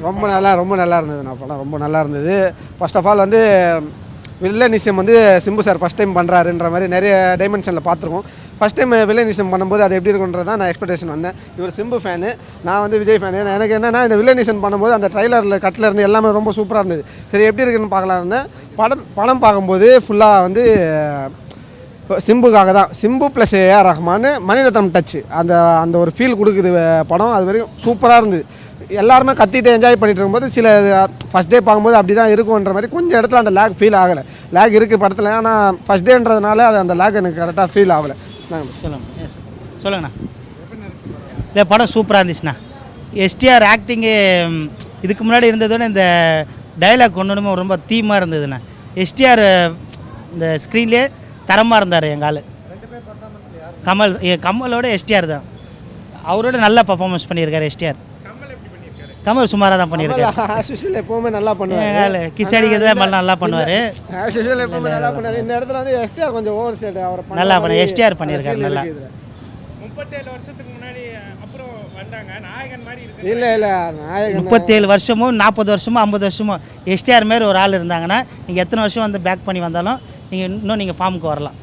ரொம்ப நல்லா இருந்தது. நான் படம் ரொம்ப நல்லா இருந்தது. ஃபர்ஸ்ட் ஆஃப் ஆல் வந்து வில்லனிசம் வந்து சிம்பு சார் ஃபஸ்ட் டைம் பண்ணுறாருன்ற மாதிரி நிறைய டைமென்ஷனில் பார்த்துருக்கோம். ஃபஸ்ட் டைம் வில்லனிசம் பண்ணும்போது அது எப்படி இருக்குன்றது தான் நான் எக்ஸ்பெக்டேஷன் வந்தேன். இவர் சிம்பு ஃபேனு, நான் வந்து விஜய் ஃபேனு. எனக்கு என்னென்னா இந்த வில்லனிசம் பண்ணும்போது அந்த ட்ரைலரில் கட்டில் இருந்து எல்லாமே ரொம்ப சூப்பராக இருந்தது. சரி எப்படி இருக்குன்னு பார்க்கலாம் இருந்தேன். படம் பார்க்கும்போது ஃபுல்லாக வந்து சிம்புக்காக தான். Simbu plus AR Rahman, Mani Ratnam touch அந்த ஒரு ஃபீல் கொடுக்குது படம். அது வரைக்கும் சூப்பராக இருந்தது. எல்லாருமே கத்திட்டு என்ஜாய் பண்ணிட்டு இருக்கும்போது சில ஃபஸ்ட் டே பார்க்கும்போது அப்படி தான் இருக்குன்ற மாதிரி கொஞ்சம் இடத்துல அந்த லேக் ஃபீல் ஆகலை. லேக் இருக்குது படத்தில், ஆனால் ஃபஸ்ட் டேன்றதுனால அந்த லேக் எனக்கு கரெக்டாக ஃபீல் ஆகலை. சொல்லுங்கண்ணா. இல்லை படம் சூப்பராக இருந்துச்சுண்ணா. எஸ்டிஆர் ஆக்டிங்கு இதுக்கு முன்னாடி இருந்ததோட இந்த டைலாக் ஒன்றுமே ரொம்ப தீமாக இருந்ததுண்ணா. எஸ்டிஆர் இந்த ஸ்க்ரீன்லேயே தரமாக இருந்தார். எங்கள் ஆள் கமலோட எஸ்டிஆர் தான். அவரோட நல்லா பர்ஃபார்மன்ஸ் பண்ணியிருக்காரு எஸ்டிஆர். கமல் சுமாராக தான் பண்ணியிருக்காரு. எப்பவுமே நல்லா பண்ணுவார். கிஸ் அடிக்கிறதுல நல்லா பண்ணுவார். இந்த இடத்துல வந்து எஸ்டிஆர் கொஞ்சம் ஓவர் ஸ்டேட் அவர் நல்லா எஸ்டிஆர் பண்ணியிருக்காரு நல்லா. 37 வருஷத்துக்கு முன்னாடி அப்புறம் வந்தாங்க நாயகன் மாதிரி இருக்கு. இல்லை நாயகன் 37 வருஷமோ 40 வருஷமோ 50 வருஷமோ எஸ்டிஆர் மாரி ஒரு ஆள் இருந்தாங்கன்னா நீங்கள் எத்தனை வருஷம் வந்து பேக் பண்ணி வந்தாலும் நீங்கள் இன்னும் நீங்கள் ஃபார்முக்கு வரலாம்.